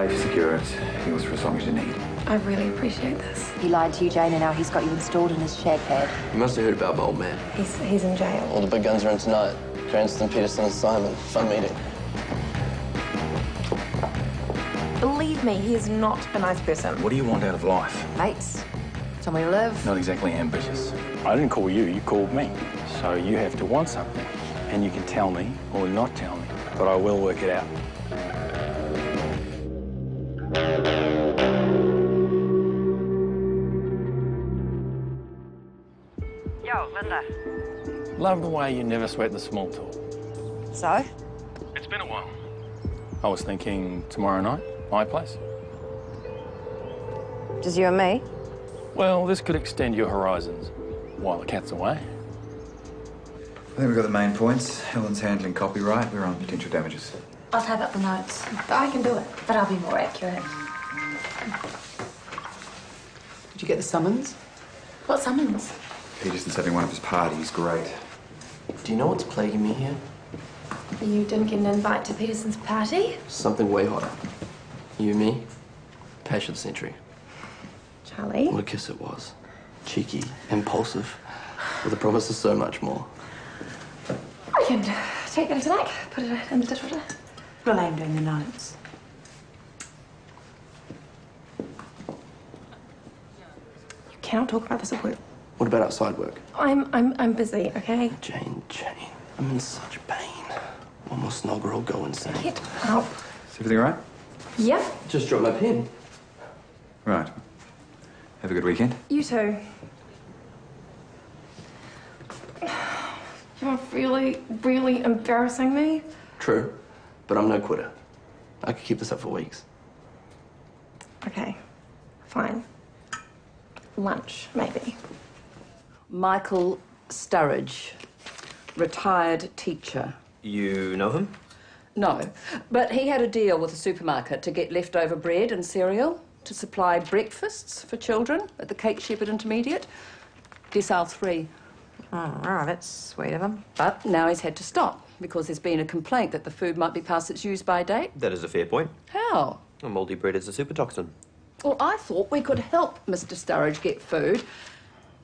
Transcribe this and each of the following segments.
safe, secure it. Yours for as long as you need. I really appreciate this. He lied to you, Jane, and now he's got you installed in his shag pad. You must have heard about my old man. He's in jail. All the big guns are in tonight. Cranston, Peterson and Simon. Fun meeting. Believe me, he is not a nice person. What do you want out of life? Mates, somewhere to live. Not exactly ambitious. I didn't call you, you called me. So you have to want something. And you can tell me or not tell me, but I will work it out. Yo, Linda. Love the way you never sweat the small talk. So? It's been a while. I was thinking tomorrow night, my place. Just you and me? Well, this could extend your horizons while the cat's away. I think we've got the main points. Helen's handling copyright. We're on potential damages. I'll type up the notes. I can do it, but I'll be more accurate. Did you get the summons? What summons? Peterson's having one of his parties. Great. Do you know what's plaguing me here? You didn't get an invite to Peterson's party? Something way hotter. You, me, passion century. Charlie? What a kiss it was. Cheeky, impulsive, with a promise of so much more. I can take it tonight, put it in the dishwasher. Well, I'm doing the notes. You cannot talk about this at work. What about outside work? I'm busy, okay? Jane, I'm in such pain. One more snogger will go insane. Get out. Is everything all right? Yep. Just dropped my pen. Right. Have a good weekend. You too. You're really, really embarrassing me. True, but I'm no quitter. I could keep this up for weeks. Okay, fine. Lunch, maybe. Michael Sturridge, retired teacher. You know him? No, but he had a deal with the supermarket to get leftover bread and cereal to supply breakfasts for children at the Cape Shepherd Intermediate. Decile 3. Oh, that's sweet of him. But now he's had to stop because there's been a complaint that the food might be past its use-by date. That is a fair point. How? A mouldy bread is a super toxin. Well, I thought we could help Mr. Sturridge get food.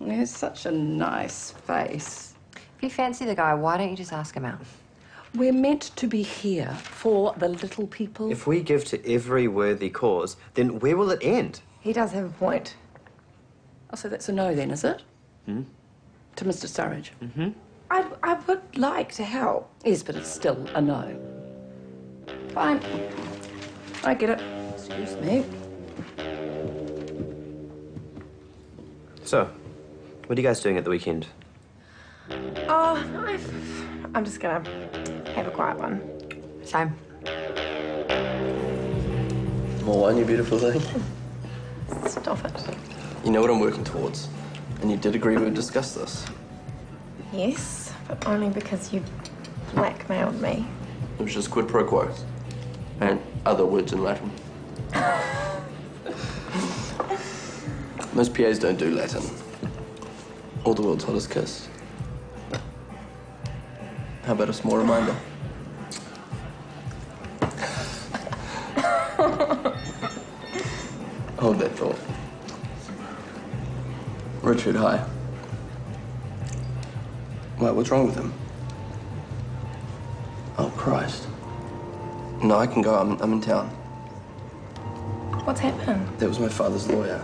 He has such a nice face. If you fancy the guy, why don't you just ask him out? We're meant to be here for the little people. If we give to every worthy cause, then where will it end? He does have a point. Oh, so that's a no then, is it? To Mr. Sturridge? Mm-hmm. I would like to help. Yes, but it's still a no. Fine. I get it. Excuse me. So, what are you guys doing at the weekend? Oh, I'm just gonna have a quiet one. Same. More wine, you beautiful thing. Stop it. You know what I'm working towards. And you did agree we would discuss this. Yes, but only because you blackmailed me. It was just quid pro quo. And other words in Latin. Most PAs don't do Latin. Or the world's hottest kiss. How about a small reminder? Hold that thought. Richard, hi. What, what's wrong with him? Oh, Christ. No, I can go. I'm in town. What's happened? That was my father's lawyer.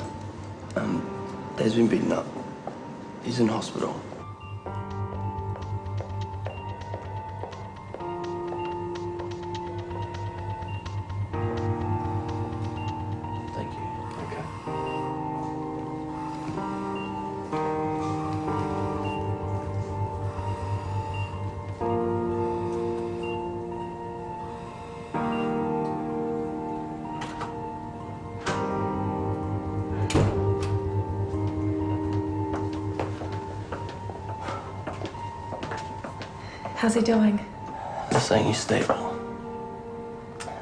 Dave's been beaten up. He's in hospital. Thank you. Okay. How's he doing? They're saying he's stable.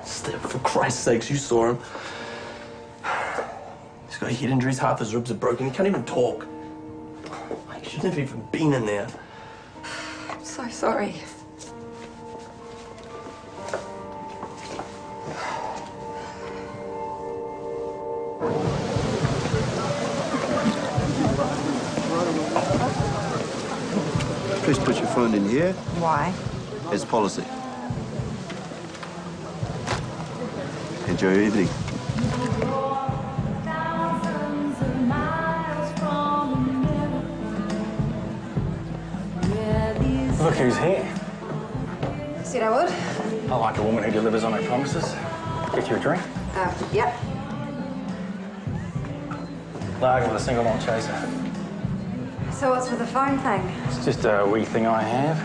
For Christ's sakes, you saw him. He's got head injuries, half his ribs are broken, he can't even talk. He shouldn't have even been in there. I'm so sorry. Please put your phone in here. Why? It's policy. Enjoy your evening. Look who's here. Said I would. I like a woman who delivers on her promises. Get you a drink? Yep. Lager with a single malt chaser. So what's with the phone thing? It's just a wee thing I have.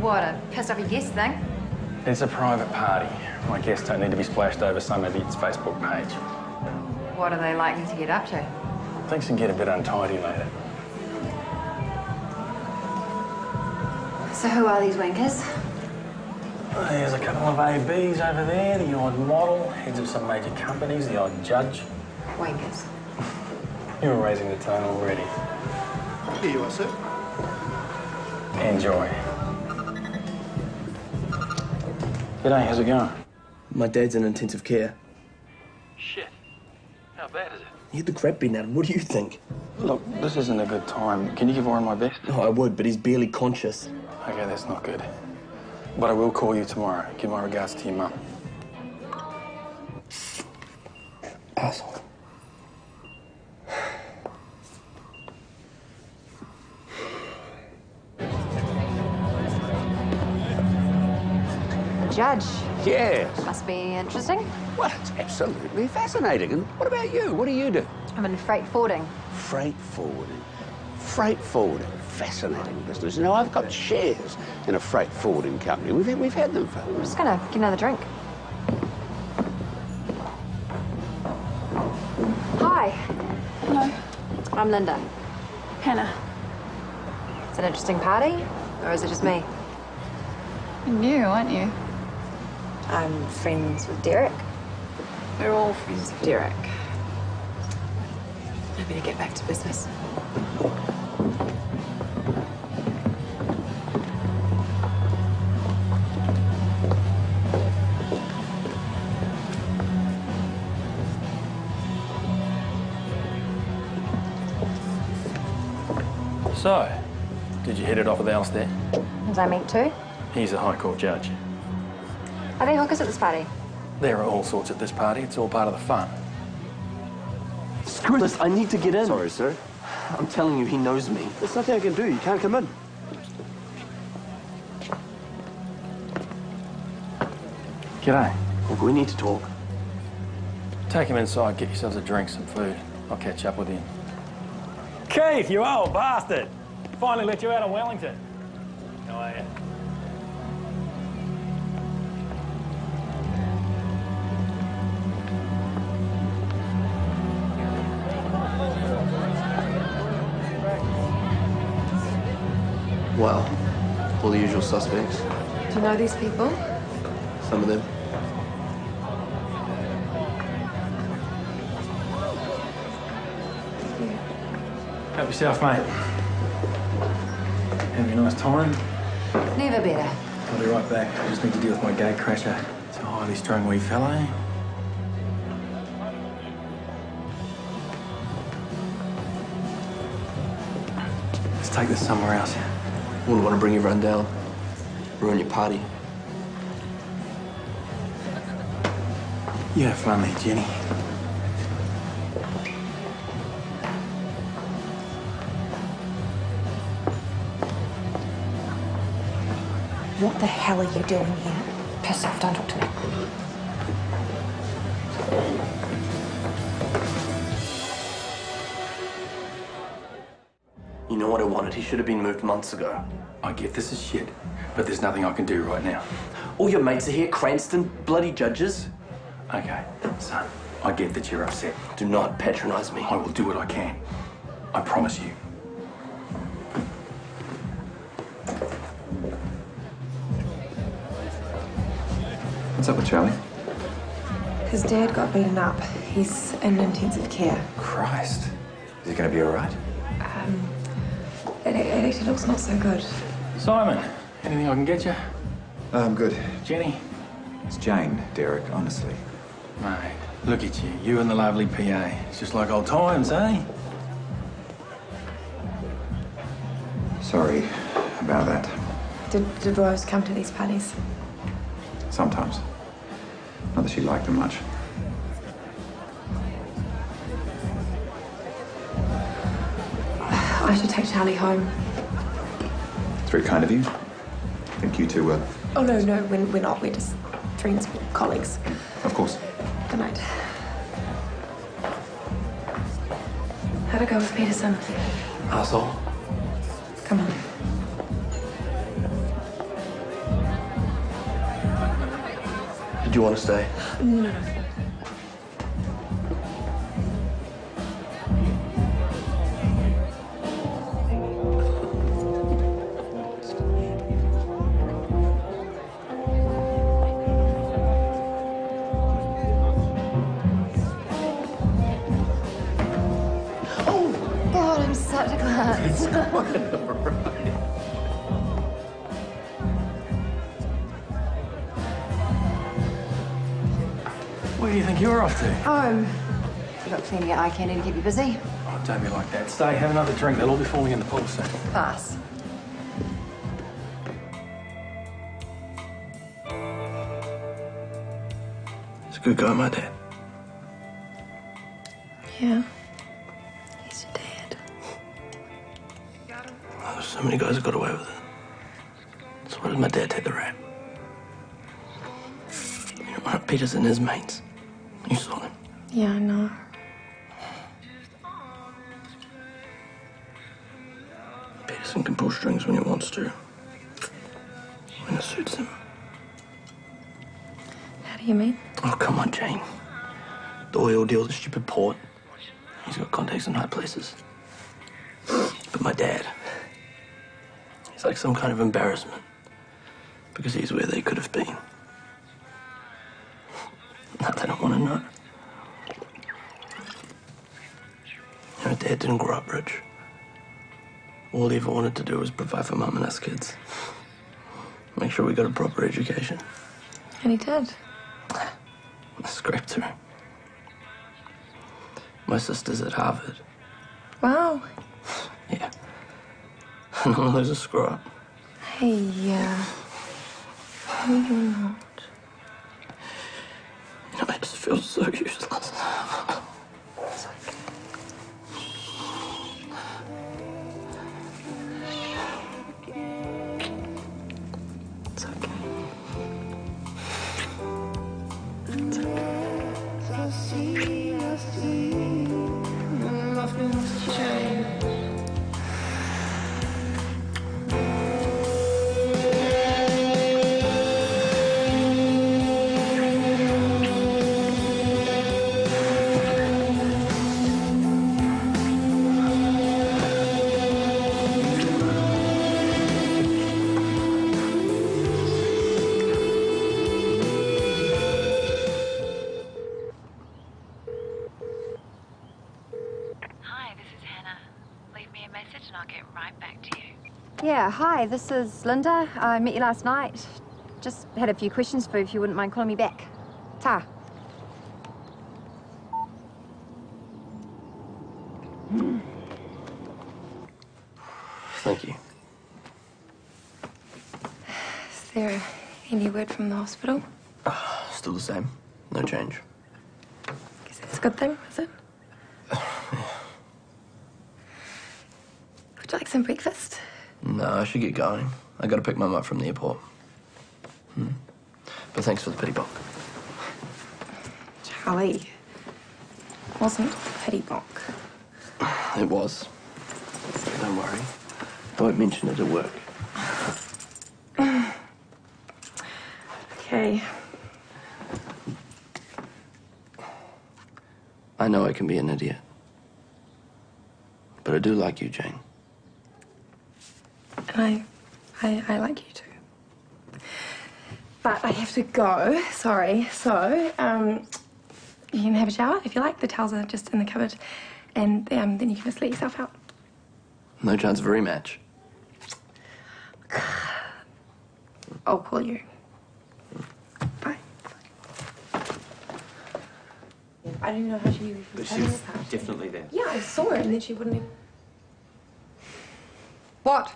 What, a pissed off your guest thing? It's a private party. My guests don't need to be splashed over some idiot's Facebook page. What are they likely to get up to? Things can get a bit untidy later. So who are these wankers? There's a couple of ABs over there, the odd model, heads of some major companies, the odd judge. Wankers. You're raising the tone already. Here you are, sir. Enjoy. G'day, how's it going? My dad's in intensive care. Shit. How bad is it? He had the crap beaten out of him. What do you think? Look, this isn't a good time. Can you give Warren my best? No, I would, but he's barely conscious. Okay, that's not good. But I will call you tomorrow. Give my regards to your mum. Asshole. Judge. Yes. Must be interesting. Well, it's absolutely fascinating. And what about you? What do you do? I'm in freight forwarding. Freight forwarding. Freight forwarding. Fascinating business. You know, I've got shares in a freight forwarding company. We've had them for... I'm just gonna get another drink. Hi. Hello. I'm Linda. Hannah. It's an interesting party, or is it just me? You're new, aren't you? I'm friends with Derek. We're all friends with Derek. I better get back to business. So, did you hit it off with Alistair? Was I meant to? He's a High Court judge. Are there hookers at this party? There are all sorts at this party. It's all part of the fun. Screw this. I need to get in. Sorry, sir. I'm telling you, he knows me. There's nothing I can do. You can't come in. G'day. Look, we need to talk. Take him inside, get yourselves a drink, some food. I'll catch up with you. Keith, you old bastard! Finally let you out of Wellington. How are you? Well, all the usual suspects. Do you know these people? Some of them. Help yourself, mate. Have a nice time. Never better. I'll be right back. I just need to deal with my gate crasher. It's a highly strung wee fellow. Let's take this somewhere else. Wouldn't want to bring everyone down. Ruin your party. You have fun there, Jenny. What the hell are you doing here? Piss off, don't talk to me. You know what I wanted? He should have been moved months ago. I get this is shit, but there's nothing I can do right now. All your mates are here, Cranston, bloody judges. Okay, son, I get that you're upset. Do not patronize me. I will do what I can. I promise you. What's up with Charlie? His dad got beaten up. He's in intensive care. Christ. Is he going to be all right? It actually looks not so good. Simon, anything I can get you? I'm good. Jenny? It's Jane, Derek, honestly. Mate, Look at you and the lovely PA. It's just like old times, eh? Sorry about that. Did Rose come to these parties? Sometimes. Not that she liked them much. I should take Charlie home. It's very kind of you. I think you two were. Oh, no, we're not. We're just friends, colleagues. Of course. Good night. How'd it go with Peterson? Asshole. Come on. Did you want to stay? No. Oh, God, I'm such a klutz. Where do you think you're off to? Home. You got plenty of eye candy to keep you busy. Oh, don't be like that. Stay, have another drink. They'll all be falling in the pool soon. Pass. He's a good guy, my dad. Yeah. He's your dad. Oh, there's so many guys who got away with it. So why did my dad take the rap? You know, one of Peter's and his mates. You saw them. Yeah, I know. Peterson can pull strings when he wants to. When it suits him. How do you mean? Oh, come on, Jane. The oil deal, the stupid port. He's got contacts in high places. But my dad, he's like some kind of embarrassment. Because he's where they could have been. Now they don't want to know. You know, Dad didn't grow up rich. All he ever wanted to do was provide for Mum and us kids. Make sure we got a proper education. And he did. I scraped through. My sister's at Harvard. Wow. Yeah. And all those are screw up. Hey, yeah. No, you're not. You know, I just feel so useless. It's okay. It's okay. It's okay. Hi, this is Hannah. Leave me a message and I'll get right back to you. Yeah, hi, this is Linda. I met you last night. Just had a few questions for you if you wouldn't mind calling me back. Ta. Thank you. Is there any word from the hospital? Still the same. No change. Guess that's a good thing, is it? Would you like some breakfast? No, I should get going. I gotta pick Mum up from the airport. But thanks for the pity book. Charlie. Wasn't a pity book. It was. Don't worry. I won't mention it at work. Okay. I know I can be an idiot. But I do like you, Jane. And I like you too. But I have to go, sorry. So, you can have a shower if you like. The towels are just in the cupboard. And then you can just let yourself out. No chance of a rematch. I'll call you. Bye. I don't even know how she But was she having was a party. definitely there. Yeah, I saw her and then she wouldn't even... What?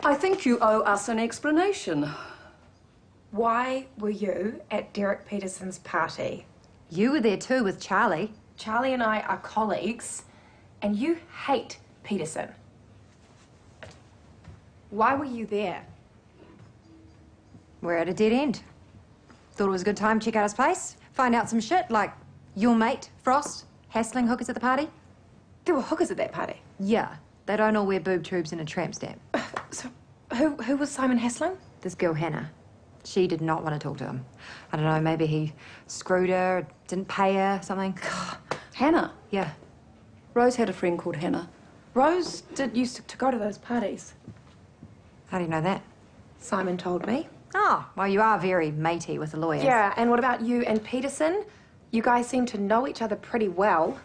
I think you owe us an explanation. Why were you at Derek Peterson's party? You were there too with Charlie. Charlie and I are colleagues, and you hate Peterson. Why were you there? We're at a dead end. Thought it was a good time to check out his place, find out some shit, like your mate, Frost, hassling hookers at the party. There were hookers at that party. Yeah, they don't all wear boob tubes and a tramp stamp. So, who was Simon hassling? This girl, Hannah. She did not want to talk to him. I don't know, maybe he screwed her, didn't pay her, something. Hannah? Yeah. Rose had a friend called Hannah. Rose used to go to those parties. How do you know that? Simon told me. Oh, well, you are very matey with the lawyers. Yeah, and what about you and Peterson? You guys seem to know each other pretty well.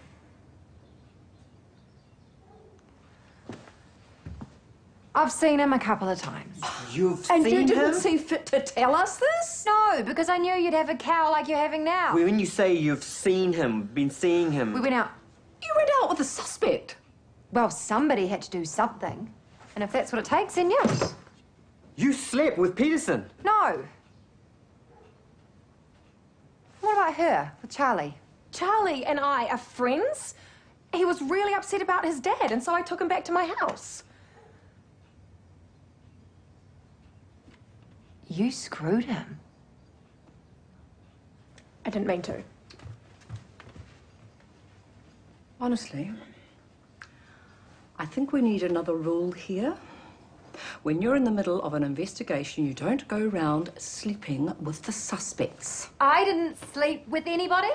I've seen him a couple of times. You've And seen you didn't him? see fit to tell us this? No, because I knew you'd have a cow like you're having now. When you say you've seen him, been seeing him... We went out. You went out with a suspect. Well, somebody had to do something. And if that's what it takes, then yes. You slept with Peterson? No. What about her, with Charlie? Charlie and I are friends. He was really upset about his dad, and so I took him back to my house. You screwed him. I didn't mean to. Honestly, I think we need another rule here. When you're in the middle of an investigation, you don't go around sleeping with the suspects. I didn't sleep with anybody.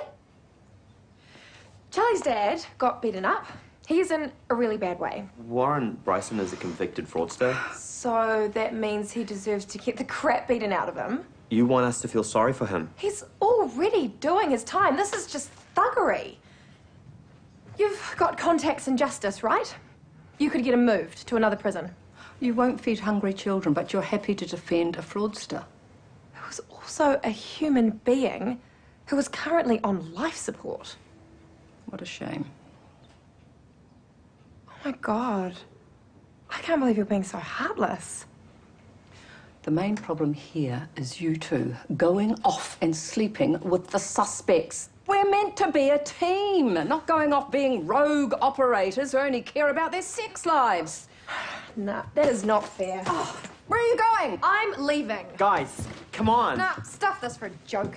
Charlie's dad got beaten up. He's in a really bad way. Warren Bryson is a convicted fraudster. So that means he deserves to get the crap beaten out of him. You want us to feel sorry for him? He's already doing his time. This is just thuggery. You've got contacts in justice, right? You could get him moved to another prison. You won't feed hungry children, but you're happy to defend a fraudster. Who was also a human being who is currently on life support. What a shame. Oh my God. I can't believe you're being so heartless. The main problem here is you two going off and sleeping with the suspects. We're meant to be a team, not going off being rogue operators who only care about their sex lives. Nah, that is not fair. Oh, where are you going? I'm leaving. Guys, come on. Nah, stuff this for a joke.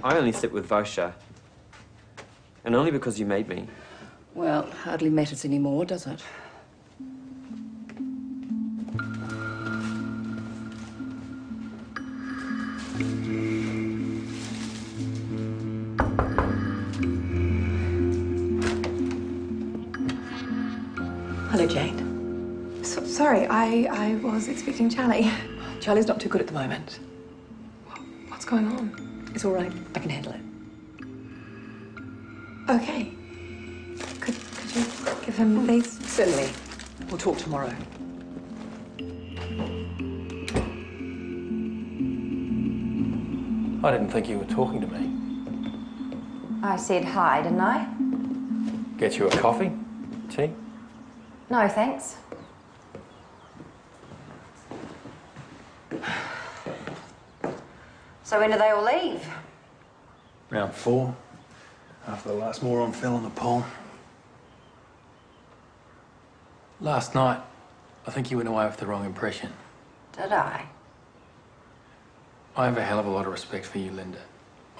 I only slept with Vosha. And only because you made me. Well, hardly matters anymore, does it? Hello, Jane. Sorry, I was expecting Charlie. Charlie's not too good at the moment. What's going on? It's all right. I can handle it. Okay. Could you give him these? Certainly. We'll talk tomorrow. I didn't think you were talking to me. I said hi, didn't I? Get you a coffee? Tea? No, thanks. So when do they all leave? Round 4. After the last moron fell in the pool. Last night, I think you went away with the wrong impression. Did I? I have a hell of a lot of respect for you, Linda.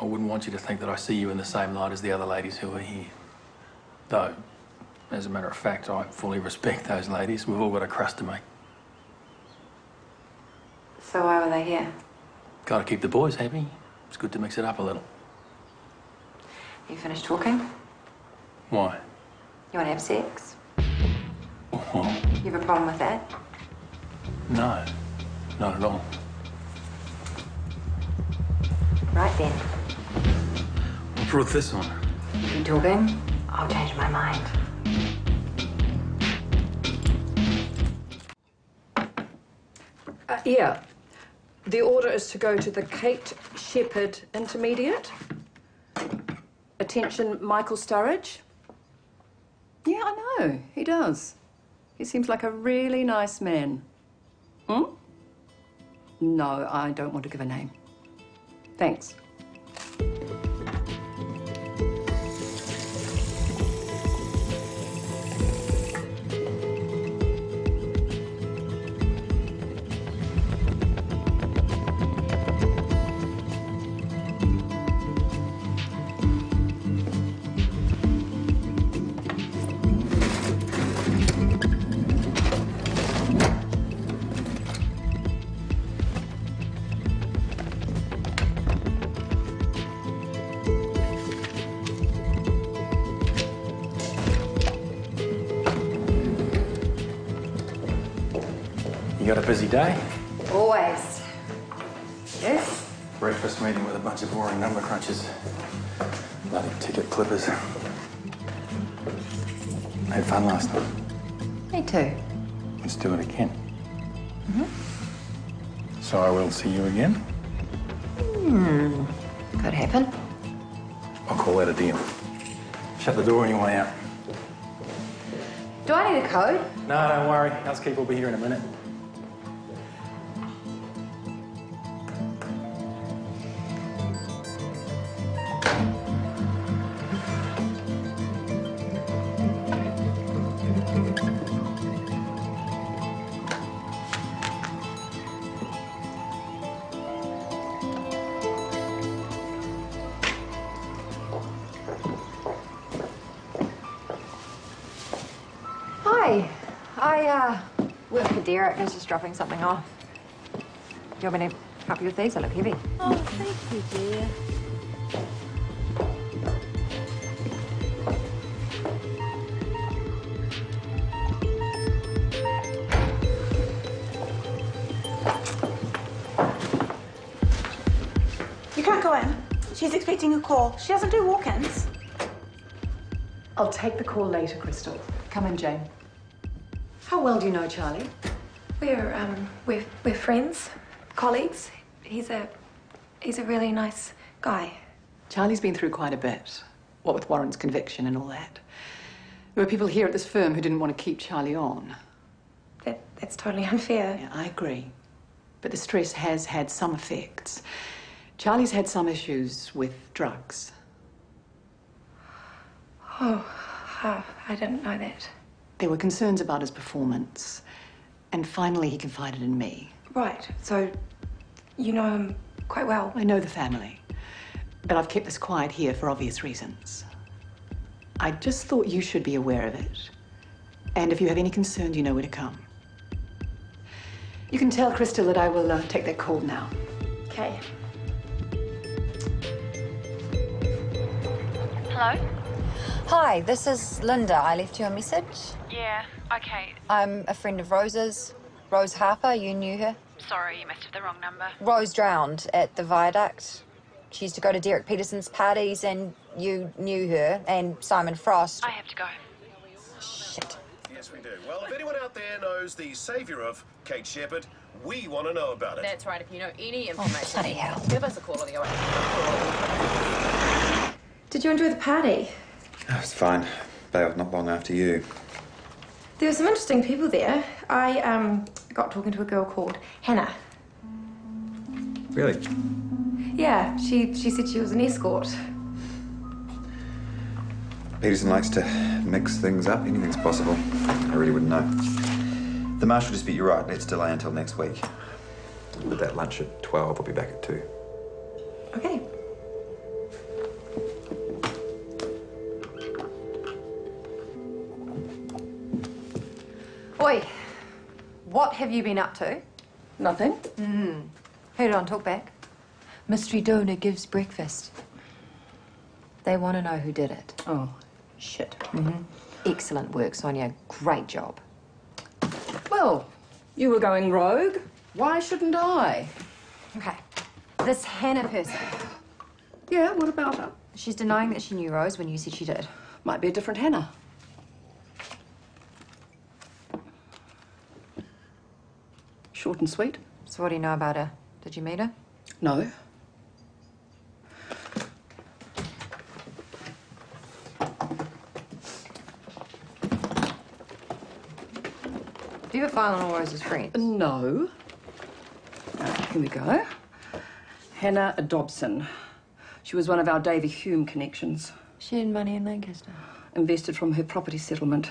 I wouldn't want you to think that I see you in the same light as the other ladies who are here. Though, as a matter of fact, I fully respect those ladies. We've all got a crust to make. So why were they here? Gotta keep the boys happy. It's good to mix it up a little. You finished talking? Why? You want to have sex? Well, You have a problem with that? no, not at all. Right then. What brought this on? You talking? I'll change my mind. Yeah. The order is to go to the Kate Shepherd Intermediate. Attention, Michael Sturridge. Yeah, I know. He does. He seems like a really nice man. Hmm? No, I don't want to give a name. Thanks. You got a busy day? Always. Yes? Breakfast meeting with a bunch of boring number crunchers. Bloody ticket clippers. Had fun last night. Me too. Let's do it again. So I will see you again? Could happen. I'll call that a deal. Shut the door on your way out. Do I need a code? No, don't worry. Housekeeper will be here in a minute. Hi. I work for Derek. I was just dropping something off. Do you want me to help you with these? They look heavy. Oh, thank you, dear. You can't go in. She's expecting a call. She doesn't do walk-ins. I'll take the call later, Crystal. Come in, Jane. How well do you know Charlie? We're friends, colleagues. He's a really nice guy. Charlie's been through quite a bit. What with Warren's conviction and all that. There were people here at this firm who didn't want to keep Charlie on. That's totally unfair. Yeah, I agree. But the stress has had some effects. Charlie's had some issues with drugs. Oh, I didn't know that. There were concerns about his performance. And finally, he confided in me. Right, so you know him quite well. I know the family. But I've kept this quiet here for obvious reasons. I just thought you should be aware of it. And if you have any concerns, you know where to come. You can tell Crystal that I will take that call now. Okay. Hello? Hi, this is Linda. I left you a message. Yeah, okay. I'm a friend of Rose's. Rose Harper, you knew her. Sorry, you must have the wrong number. Rose drowned at the viaduct. She used to go to Derek Peterson's parties, and you knew her, and Simon Frost. I have to go. Shit. Yes, we do. Well, if anyone out there knows the saviour of Kate Shepherd, we want to know about it. That's right. If you know any information, bloody hell. give us a call on the 08. Did you enjoy the party? Oh, it's fine. Bailed not long after you. There were some interesting people there. I got talking to a girl called Hannah. Really? Yeah, she said she was an escort. Peterson likes to mix things up. Anything's possible. I really wouldn't know. The marshal dispute, you're right. Let's delay until next week. With that lunch at 12, I'll be back at 2. Okay. Oi, what have you been up to? Nothing. Heard on talkback. Mystery donor gives breakfast. They want to know who did it. Oh, shit. Excellent work, Sonia. Great job. Well, you were going rogue. Why shouldn't I? Okay. This Hannah person. Yeah, what about her? She's denying that she knew Rose when you said she did. Might be a different Hannah. Short and sweet. So what do you know about her? Did you meet her? No. Do you have a file on all Rose's friends? No. Here we go. Hannah Dobson. She was one of our Davy Hume connections. She had money in Lancaster. Invested from her property settlement.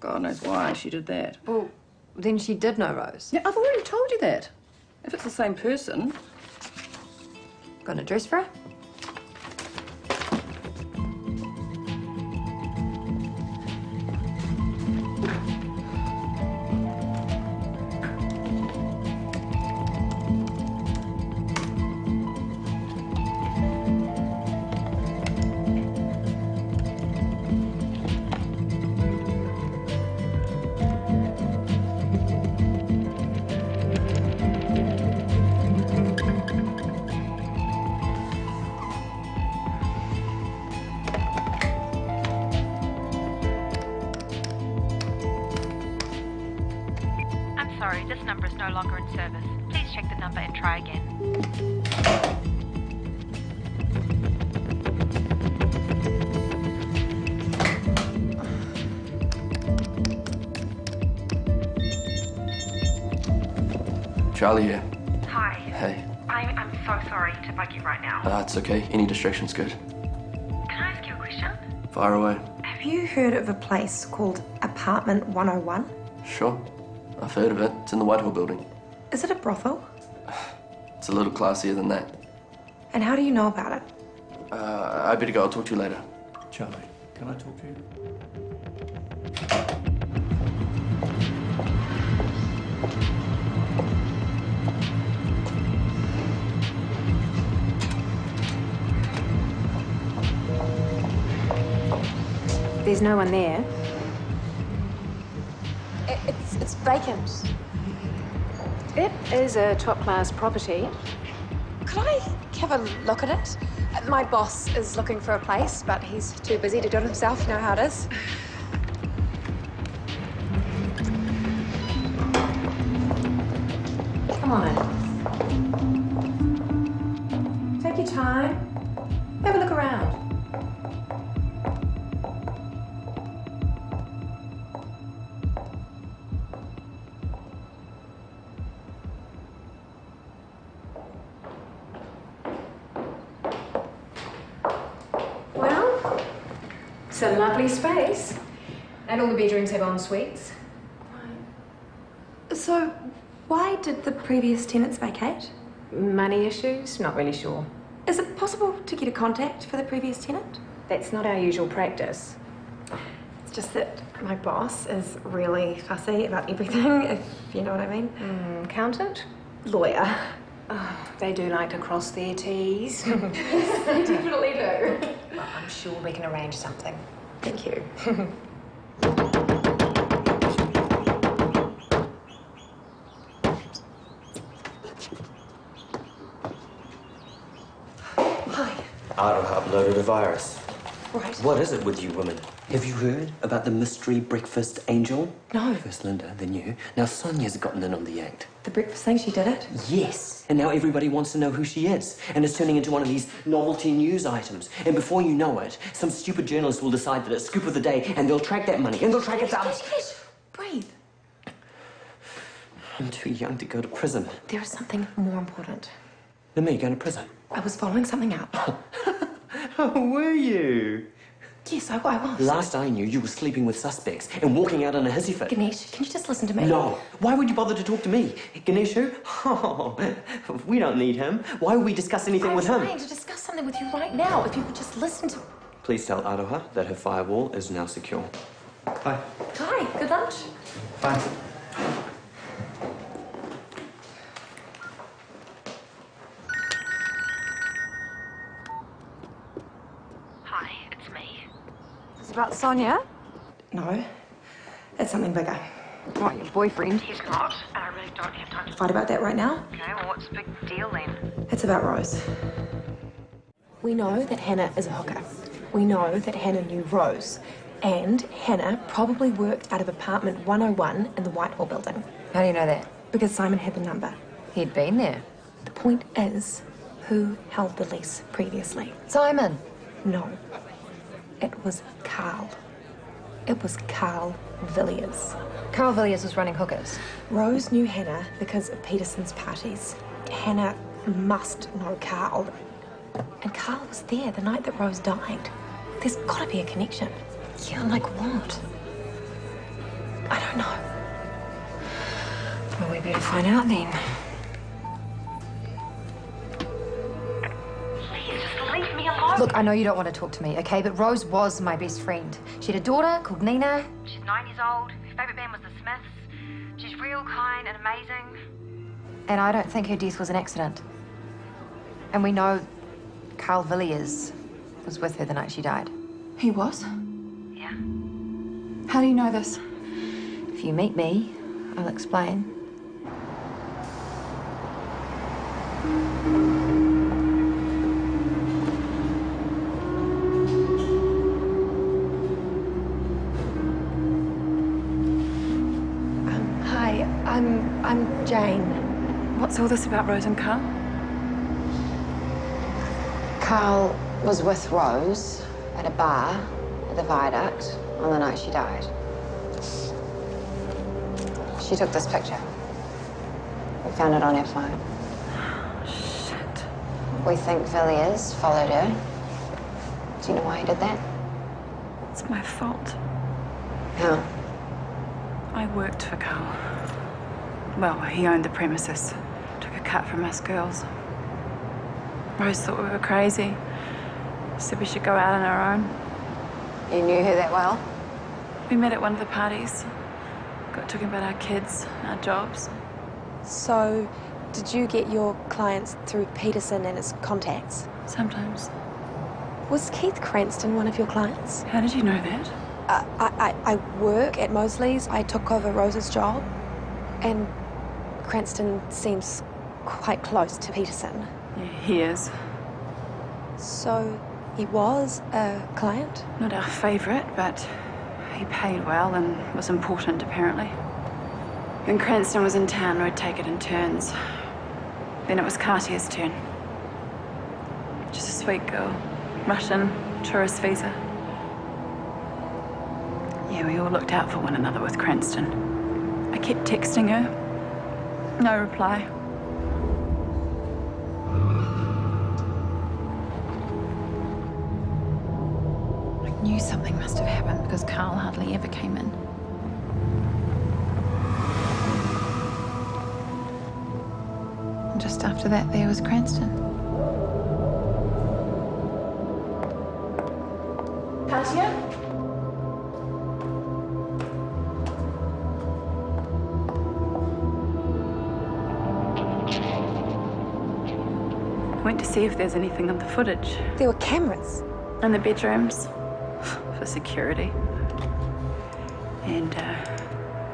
God knows why she did that. Well, then she did know Rose. Yeah, I've already told you that. If it's the same person. Got an address for her? Sorry, this number is no longer in service. Please check the number and try again. Charlie here. Hi. Hey. I'm so sorry to bug you right now. It's okay. Any distraction's good. Can I ask you a question? Fire away. Have you heard of a place called Apartment 101? Sure. I've heard of it. It's in the Whitehall building. Is it a brothel? It's a little classier than that. And how do you know about it? I better go. I'll talk to you later. Charlie, can I talk to you? There's no one there. It's vacant. It is a top-class property. Could I have a look at it? My boss is looking for a place, but he's too busy to do it himself. You know how it is. Come on in. Take your time. Have a look around. It's a lovely space. And all the bedrooms have en suites. So, why did the previous tenants vacate? Money issues? Not really sure. Is it possible to get a contact for the previous tenant? That's not our usual practice. It's just that my boss is really fussy about everything, if you know what I mean. Accountant? Lawyer. Oh, they do like to cross their T's. Yes, they definitely do. Well, I'm sure we can arrange something. Thank you. Hi. Otto uploaded a virus. Right. What is it with you women? Have you heard about the mystery breakfast angel? No. First Linda, then you. Now Sonia's gotten in on the act. The breakfast thing, she did it? Yes. And now everybody wants to know who she is. And it's turning into one of these novelty news items. And before you know it, some stupid journalist will decide that it's scoop of the day and they'll track that money and they'll track it down. Breathe. I'm too young to go to prison. There is something more important. Than me going to prison? I was following something up. Oh, were you? Yes, I was. Last I knew, you were sleeping with suspects and walking out in a hissy fit. Ganesh, can you just listen to me? No. Why would you bother to talk to me? Ganesh who? Oh, we don't need him. Why would we discuss anything with him? I'm trying to discuss something with you right now. If you would just listen to... Please tell Aroha that her firewall is now secure. Hi. Hi, good lunch? Bye. Hi, it's me. Is this about Sonia? No. It's something bigger. What, your boyfriend? He's not, and I really don't have time to Fight about that right now? Okay, well, what's the big deal then? It's about Rose. We know that Hannah is a hooker. We know that Hannah knew Rose. And Hannah probably worked out of apartment 101 in the Whitehall building. How do you know that? Because Simon had the number. He'd been there. The point is, who held the lease previously? Simon. No. It was Carl. It was Carl Villiers. Carl Villiers was running hookers. Rose knew Hannah because of Peterson's parties. Hannah must know Carl. And Carl was there the night that Rose died. There's gotta be a connection. Yeah, like what? I don't know. Well, we better find out then. Please, just leave me alone. Look, I know you don't want to talk to me, okay? But Rose was my best friend. She had a daughter called Nina. She's 9 years old. Her favourite band was the Smiths. She's real kind and amazing. And I don't think her death was an accident. And we know Carl Villiers was with her the night she died. He was? Yeah. How do you know this? If you meet me, I'll explain. Hi, I'm Jane. What's all this about Rose and Carl? Carl was with Rose at a bar at the Viaduct on the night she died. She took this picture. We found it on her phone. Shit. We think Villiers followed her. Do you know why he did that? It's my fault. How? I worked for Carl. Well, he owned the premises. Took a cut from us girls. Rose thought we were crazy. Said we should go out on our own. You knew her that well? We met at one of the parties. Got talking about our kids, our jobs. So, did you get your clients through Peterson and his contacts? Sometimes. Was Keith Cranston one of your clients? How did you know that? I work at Mosley's. I took over Rose's job. And Cranston seems quite close to Peterson. Yeah, he is. So, he was a client? Not our favourite, but he paid well and was important, apparently. When Cranston was in town, we'd take it in turns. Then it was Cartier's turn. Just a sweet girl. Russian, tourist visa. Yeah, we all looked out for one another with Cranston. I kept texting her. No reply. I knew something must have happened because Carl hardly ever came in. And just after that, there was Cranston. Katia? Went to see if there's anything on the footage. There were cameras. In the bedrooms. For security. And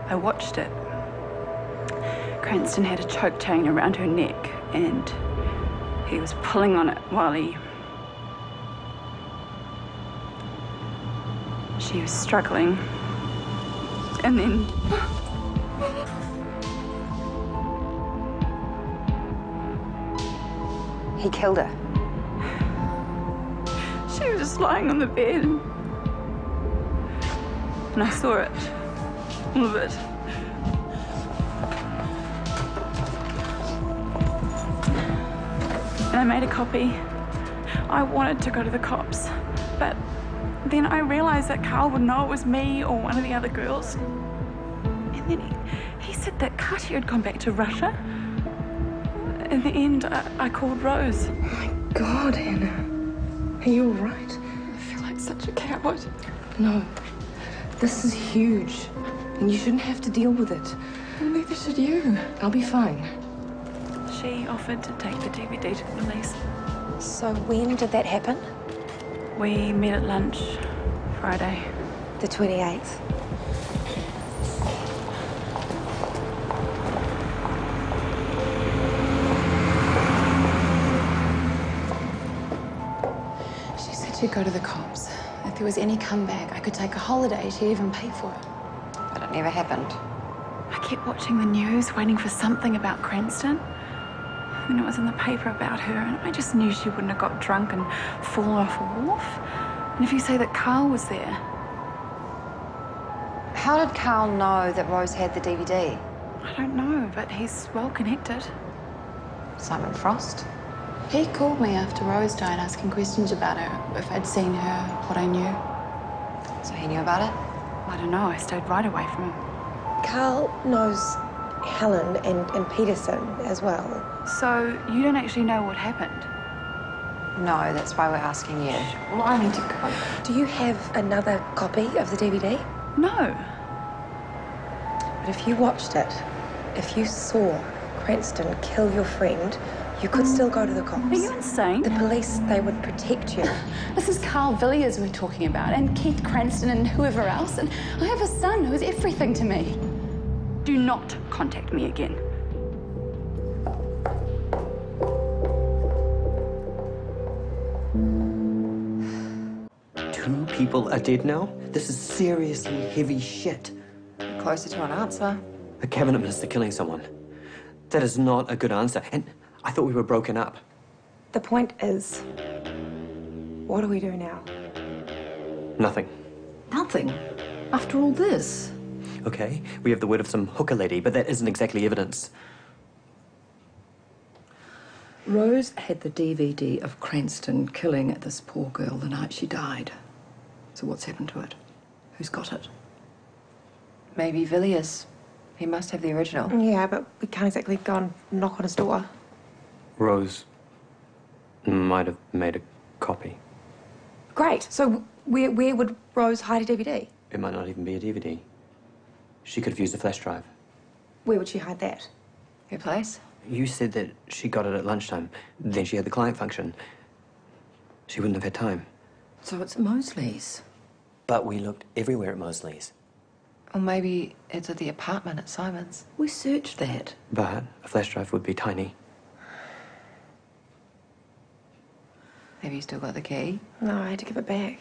I watched it. Cranston had a choke chain around her neck and he was pulling on it while she was struggling. And then he killed her. She was just lying on the bed. And I saw it. All of it. And I made a copy. I wanted to go to the cops, but then I realized that Carl would know it was me or one of the other girls. And then he said that Cartier had gone back to Russia. In the end, I called Rose. Oh my God, Hannah. Are you all right? I feel like such a coward. No. This is huge. And you shouldn't have to deal with it. Well, neither should you. I'll be fine. She offered to take the DVD to the police. So when did that happen? We met at lunch Friday. The 28th. She said she'd go to the cops. If there was any comeback, I could take a holiday. She'd even pay for it. But it never happened. I kept watching the news, waiting for something about Cranston. when it was in the paper about her, and I just knew she wouldn't have got drunk and fallen off a wharf. And if you say that Carl was there... How did Carl know that Rose had the DVD? I don't know, but he's well connected. Simon Frost? He called me after Rose died asking questions about her, if I'd seen her, what I knew. So he knew about it? I don't know, I stayed right away from him. Carl knows Helen and Peterson as well. So you don't actually know what happened? No, that's why we're asking you. Well, I need to go. Do you have another copy of the DVD? No. But if you watched it, if you saw Cranston kill your friend, you could still go to the cops. Are you insane? The police, they would protect you. This is Carl Villiers we're talking about, and Keith Cranston and whoever else, and I have a son who's everything to me. Do not contact me again. Two people are dead now? This is seriously heavy shit. Closer to an answer. A cabinet minister killing someone. That is not a good answer. And I thought we were broken up. The point is, what do we do now? Nothing. Nothing? After all this? Okay, we have the word of some hooker lady, but that isn't exactly evidence. Rose had the DVD of Cranston killing this poor girl the night she died. So what's happened to it? Who's got it? Maybe Villiers. He must have the original. Yeah, but we can't exactly go and knock on his door. Rose might have made a copy. Great. So where would Rose hide a DVD? It might not even be a DVD. She could have used a flash drive. Where would she hide that? Her place? You said that she got it at lunchtime. Then she had the client function. She wouldn't have had time. So it's Mosley's. But we looked everywhere at Mosley's. Or maybe it's at the apartment at Simon's. We searched that. But a flash drive would be tiny. Have you still got the key? No, I had to give it back.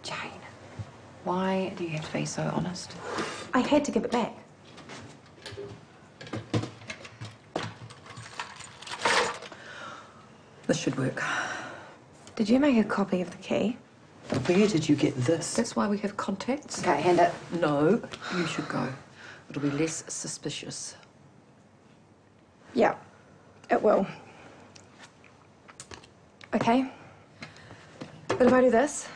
Jane, why do you have to be so honest? I had to give it back. This should work. Did you make a copy of the key? Where did you get this? That's why we have contacts. Okay, hand it. No, you should go. It'll be less suspicious. Yeah, it will. Okay. But if I do this,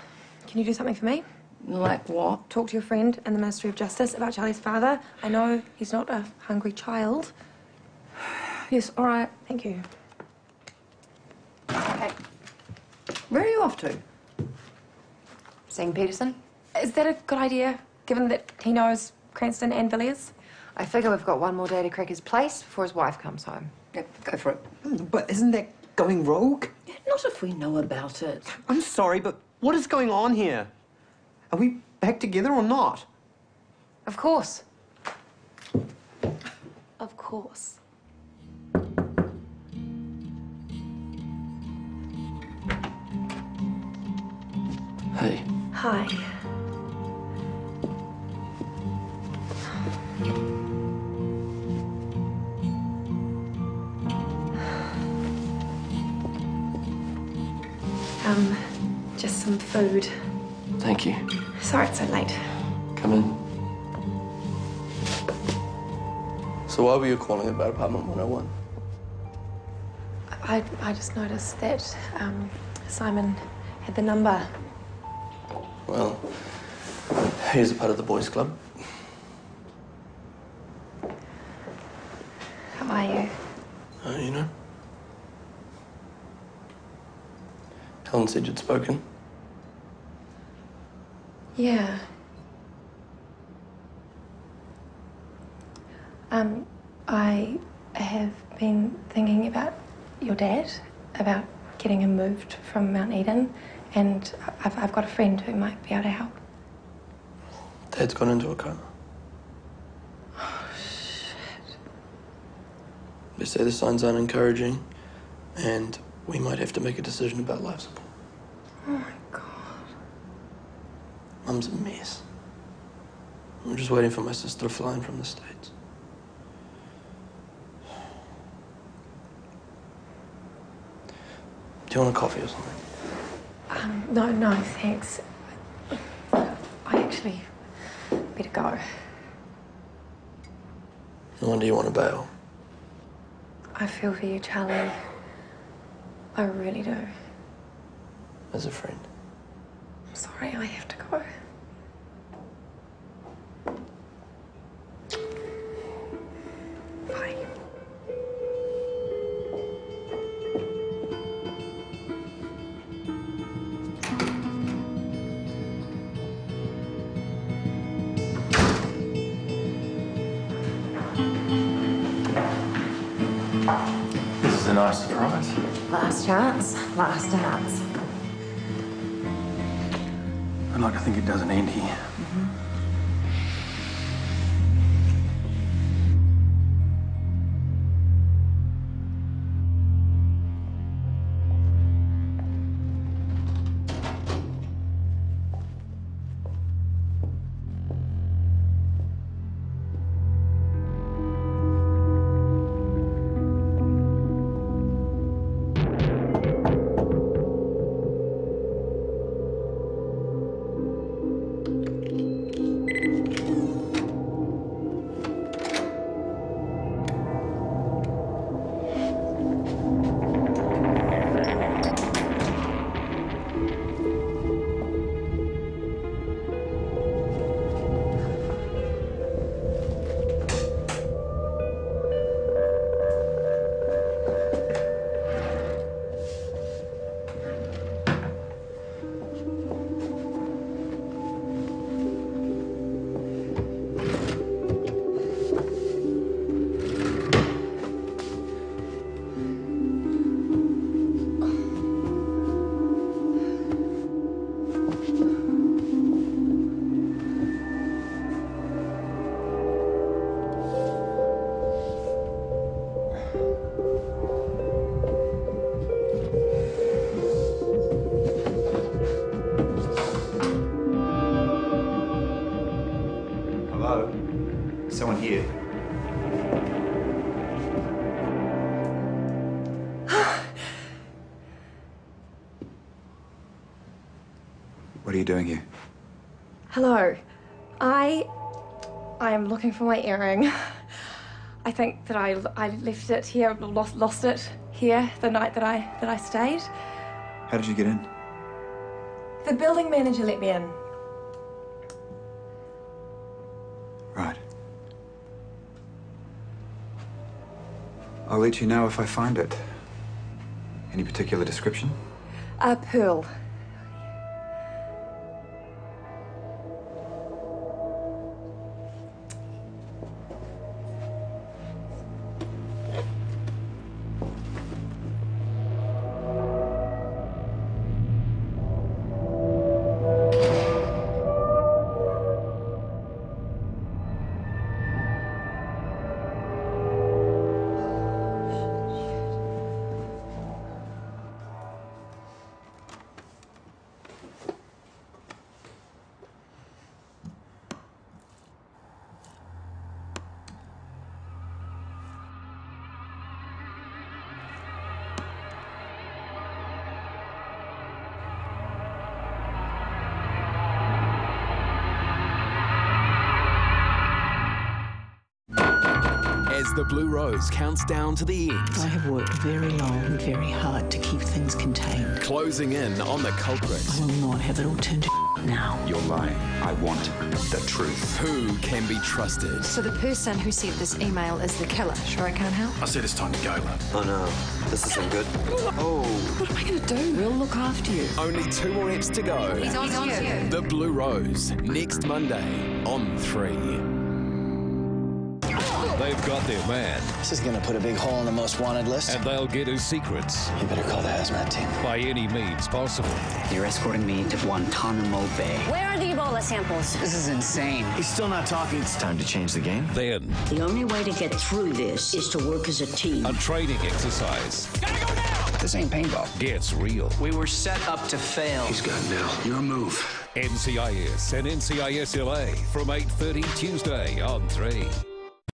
can you do something for me? Like what? Talk to your friend in the Ministry of Justice about Charlie's father. I know he's not a hungry child. Yes, all right. Thank you. Okay. Where are you off to? Seeing Peterson? Is that a good idea, given that he knows Cranston and Villiers? I figure we've got one more day to crack his place before his wife comes home. Yep, go for it. But isn't that going rogue? Not if we know about it. I'm sorry, but what is going on here? Are we back together or not? Of course. Of course. Hey. Hi. Just some food. Thank you. Sorry it's so late. Come in. So why were you calling about apartment 101? I just noticed that Simon had the number. Well, he's a part of the boys' club. How are you? You know. Helen said you'd spoken. Yeah. I have been thinking about your dad, about getting him moved from Mount Eden, and I've got a friend who might be able to help. Dad's gone into a coma. Oh, shit. They say the signs aren't encouraging, and we might have to make a decision about life support. Oh my God. Mum's a mess. I'm just waiting for my sister to fly in from the States. Do you want a coffee or something? No, thanks. I actually better go. When do you want to bail? I feel for you, Charlie. I really do. As a friend. I'm sorry, I have to go. Bye. This is a nice surprise. Last chance. Last chance. I'd like to think it doesn't end here. Hello? Someone here? What are you doing here? Hello. I am looking for my earring. I think that I left it here, lost it here the night that I stayed. How did you get in? The building manager let me in. Right. I'll let you know if I find it. Any particular description? A pearl. As the Blue Rose counts down to the end. I have worked very long and very hard to keep things contained. Closing in on the culprit. I will not have it all turned to now. You're lying. I want the truth. Who can be trusted? So the person who sent this email is the killer. Sure I can't help? I said it's time to go, love. Oh no, this isn't good. Oh. What am I going to do? We'll look after you. Only 2 more eps to go. He's on you. The Blue Rose, next Monday on 3. They've got their man. This is going to put a big hole in the most wanted list. And they'll get his secrets. You better call the hazmat team. By any means possible. You're escorting me to Guantanamo Bay. Where are the Ebola samples? This is insane. He's still not talking. It's time to change the game. Then. The only way to get through this is to work as a team. A training exercise. Gotta go now! This ain't paintball. Gets real. We were set up to fail. He's got Bill. Your move. NCIS and NCIS LA from 8:30 Tuesday on 3.